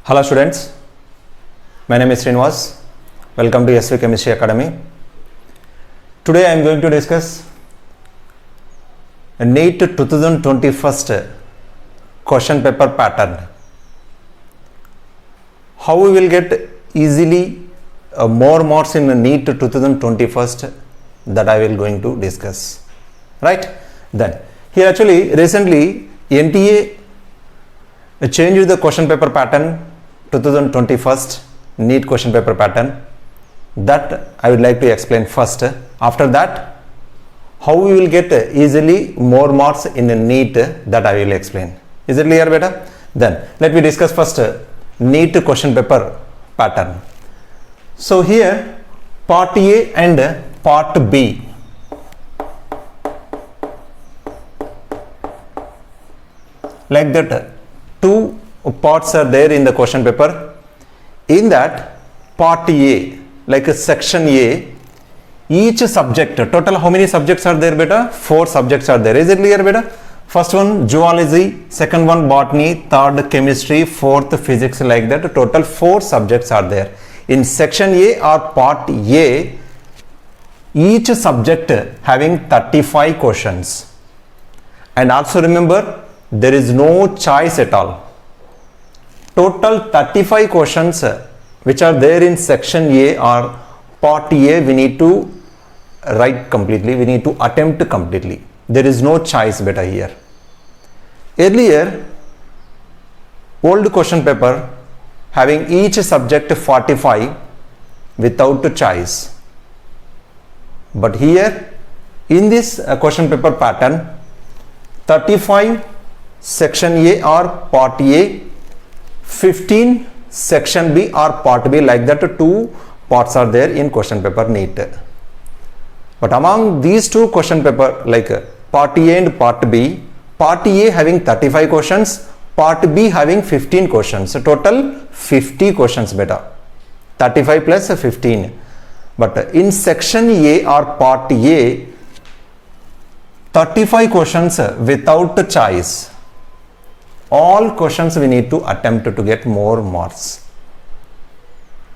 Hello students, my name is Srinivas. Welcome to SV Chemistry Academy. Today I am going to discuss a NEET 2021 question paper pattern. How we will get easily more marks in the NEET 2021 that I will going to discuss. Right? Then here actually recently NTA changed the question paper pattern 2021 NEET question paper pattern. That I would like to explain first. After that, how we will get easily more marks in the NEET, that I will explain. Is it clear beta? Then let me discuss first NEET question paper pattern. So here part A and part B. Like that, two parts are there in the question paper. In that part A, like a section A, each subject, total how many subjects are there beta? 4 subjects are there. Is it clear beta? First one zoology, second one botany, third chemistry, fourth physics, like that. Total 4 subjects are there. In section A or part A, each subject having 35 questions. And also remember, there is no choice at all. Total 35 questions which are there in section A or part A, we need to write completely, we need to attempt completely. There is no choice beta here. Earlier, old question paper having each subject 45 without choice. But here in this question paper pattern, 35 section A or part A, 15 section B or part B, like that 2 parts are there in question paper NEET. But among these two question paper, like part A and part B, part A having 35 questions, part B having 15 questions. So total 50 questions beta. 35 plus 15. But in section A or part A, 35 questions without choice. All questions we need to attempt to get more marks.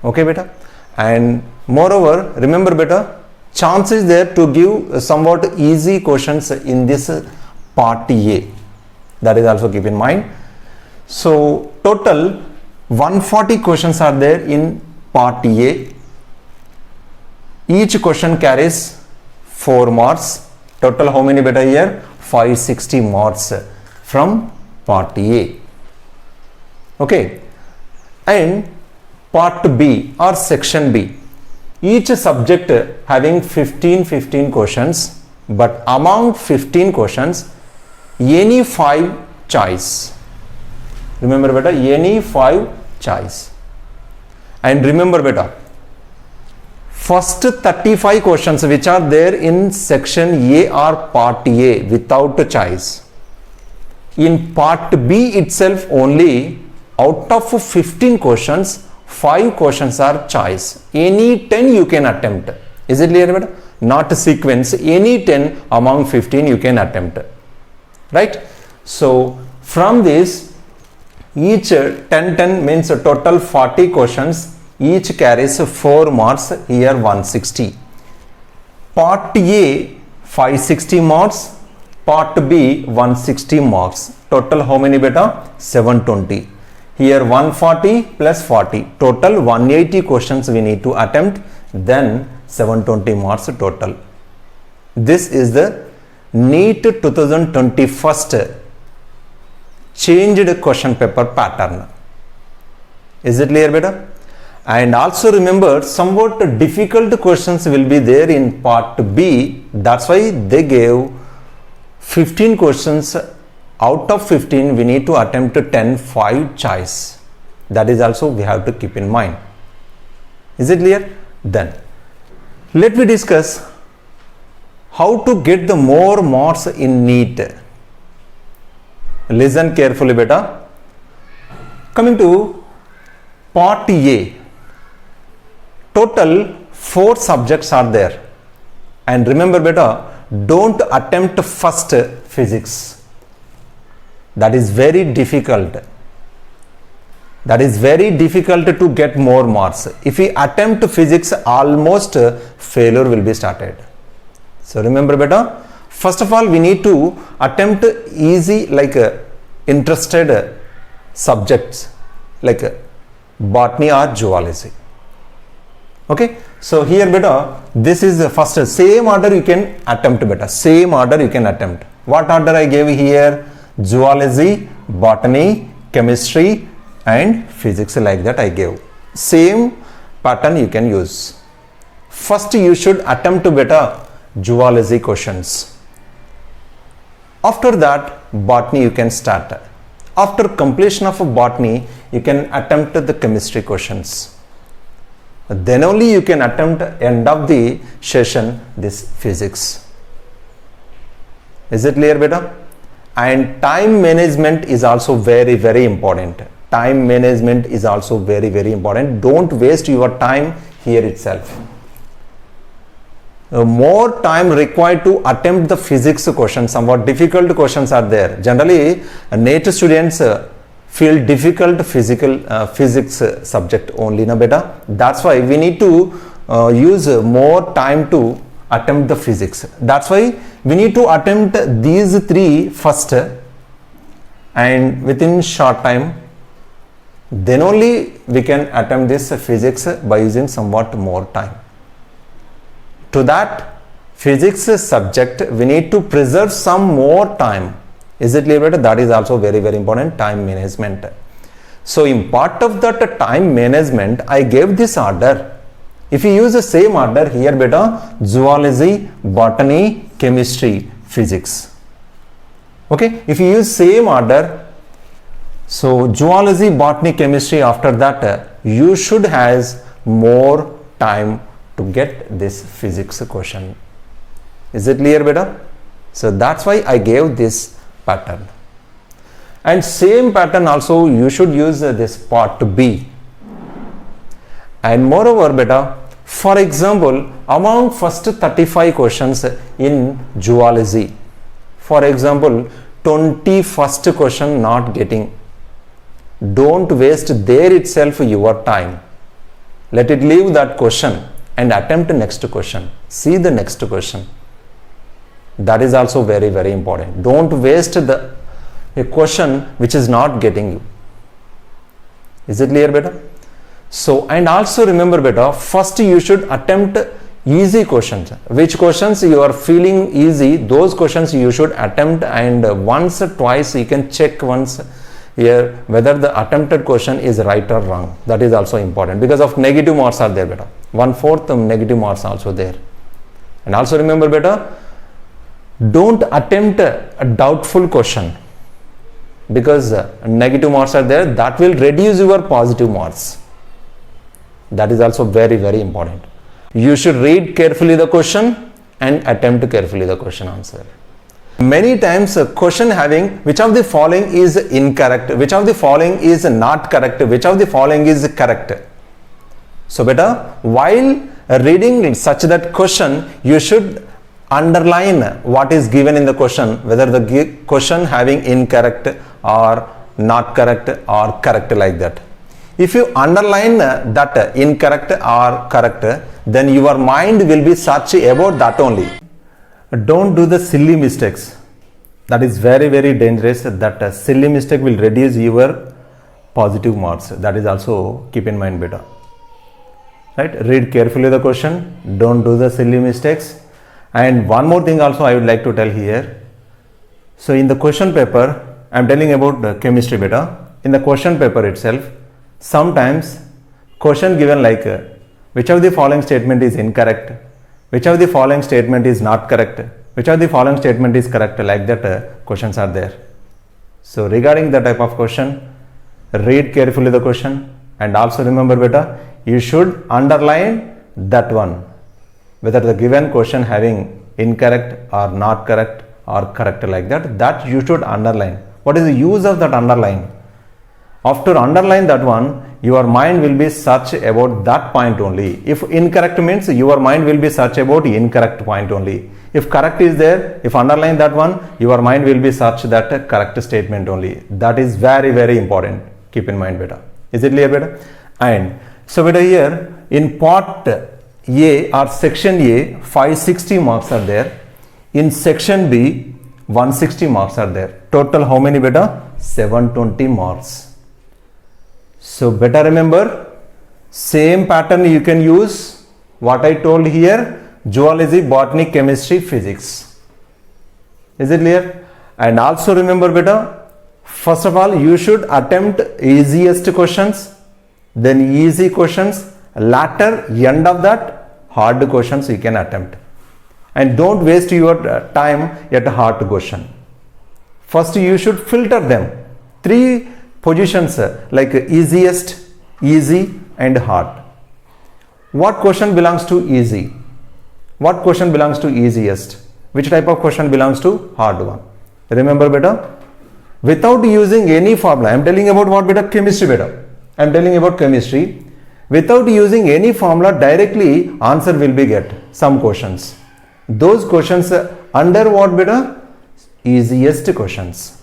Okay beta? And moreover, remember beta, chance is there to give somewhat easy questions in this part A. That is also keep in mind. So total 140 questions are there in part A. Each question carries 4 marks. Total how many beta here? 560 marks from part A. Okay. And part B or section B, each subject having 15 questions, but among 15 questions, any 5 choice. Remember beta, any 5 choice. And remember beta, first 35 questions which are there in section A or part A without choice. In part B itself only, out of 15 questions, 5 questions are choice. Any 10 you can attempt. Is it clear? Not sequence. Any 10 among 15 you can attempt. Right? So from this, each 10 means a total 40 questions. Each carries 4 marks. Here 160. Part A 560 marks. Part B 160 marks. Total how many beta? 720. Here 140 plus 40. Total 180 questions we need to attempt. Then 720 marks total. This is the NEET 2021 changed question paper pattern. Is it clear beta? And also remember, somewhat difficult questions will be there in part B. That's why they gave 15 questions. Out of 15 we need to attempt 5 choice. That is also we have to keep in mind. Is it clear? Then let me discuss how to get the more marks in NEET. Listen carefully beta. Coming to part A, total 4 subjects are there. And remember beta, don't attempt first physics. That is very difficult. That is very difficult to get more marks. If we attempt physics, almost failure will be started. So remember beta, first of all we need to attempt easy like interested subjects like botany or zoology. Okay, so here beta, this is the first same order you can attempt beta, same order you can attempt. What order I gave here? Zoology, botany, chemistry and physics, like that I gave. Same pattern you can use. First you should attempt beta zoology questions. After that botany you can start. After completion of botany you can attempt the chemistry questions. Then only you can attempt end of the session this physics. Is it clear beta? And time management is also very important. Time management is also very important. Don't waste your time here itself. More time required to attempt the physics questions. Somewhat difficult questions are there. Generally, NEET students feel difficult physics subject only, na beta. That's why we need to use more time to attempt the physics. That's why we need to attempt these three first, and within short time then only we can attempt this physics by using somewhat more time. To that physics subject we need to preserve some more time. Is it clear? That is also very important, time management. So in part of that time management I gave this order. If you use the same order here beta, zoology, botany, chemistry, physics. Okay, if you use same order, so zoology, botany, chemistry, after that you should has more time to get this physics question. Is it clear beta? So that's why I gave this pattern. And same pattern also you should use this part B. And moreover beta, for example, among first 35 questions in zoology, for example 21st question not getting, don't waste there itself your time. Let it leave that question and attempt next question. See the next question. That is also very important. Don't waste a question which is not getting you. Is it clear beta? So, and also remember beta, first you should attempt easy questions. Which questions you are feeling easy, those questions you should attempt, and once or twice you can check once here whether the attempted question is right or wrong. That is also important, because of negative marks are there beta. 1/4 negative marks also there. And also remember beta, don't attempt a doubtful question, because negative marks are there, that will reduce your positive marks. That is also very important. You should read carefully the question and attempt carefully the question answer. Many times a question having which of the following is incorrect, which of the following is not correct, which of the following is correct. So beta, while reading such that question, you should underline what is given in the question, whether the question having incorrect or not correct or correct, like that. If you underline that incorrect or correct, then your mind will be search about that only. Don't do the silly mistakes. That is very dangerous. That silly mistake will reduce your positive marks. That is also keep in mind beta. Right? Read carefully the question. Don't do the silly mistakes. And one more thing also I would like to tell here. So in the question paper, I am telling about the chemistry beta. In the question paper itself, sometimes question given like which of the following statement is incorrect, which of the following statement is not correct, which of the following statement is correct, like that questions are there. So regarding the type of question, read carefully the question, and also remember beta, you should underline that one, whether the given question having incorrect or not correct or correct, like that you should underline. What is the use of that underline? After underline that one, your mind will be search about that point only. If incorrect means your mind will be search about incorrect point only. If correct is there, if underline that one, your mind will be search that correct statement only. That is very important. Keep in mind beta. Is it clear beta? And so beta here in part A or section A 560 marks are there. In section B 160 marks are there. Total how many beta? 720 marks. So better remember, same pattern you can use what I told here, zoology, botany, chemistry, physics. Is it clear? And also remember beta, first of all you should attempt easiest questions, then easy questions, latter end of that hard questions you can attempt. And don't waste your time at a hard question. First you should filter them. 3 positions like easiest, easy and hard. What question belongs to easy? What question belongs to easiest? Which type of question belongs to hard one? Remember beta, without using any formula, I am telling about what beta? Chemistry beta. I am telling about chemistry. Without using any formula, directly answer will be get some questions. Those questions under what beta? Easiest questions.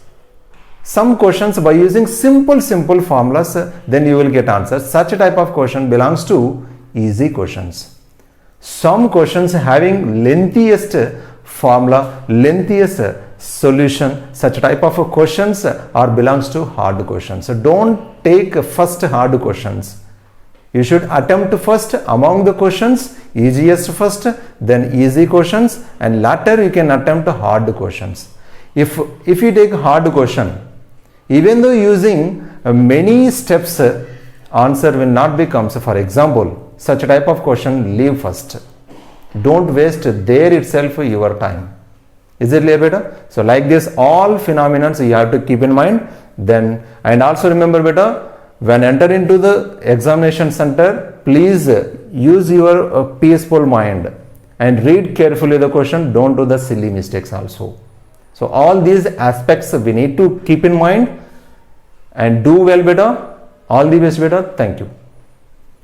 Some questions by using simple formulas, then you will get answers. Such a type of question belongs to easy questions. Some questions having lengthiest formula, lengthiest solution, such type of questions are belongs to hard questions. So don't take first hard questions. You should attempt first among the questions, easiest first, then easy questions, and later you can attempt hard questions. If you take hard question, even though using many steps, answer will not become. So for example, such a type of question leave first. Don't waste there itself your time. Is it clear beta? So like this all phenomena you have to keep in mind. Then and also remember beta, when enter into the examination center, please use your peaceful mind and read carefully the question. Don't do the silly mistakes also. So all these aspects we need to keep in mind and do well beta. All the best beta. Thank you.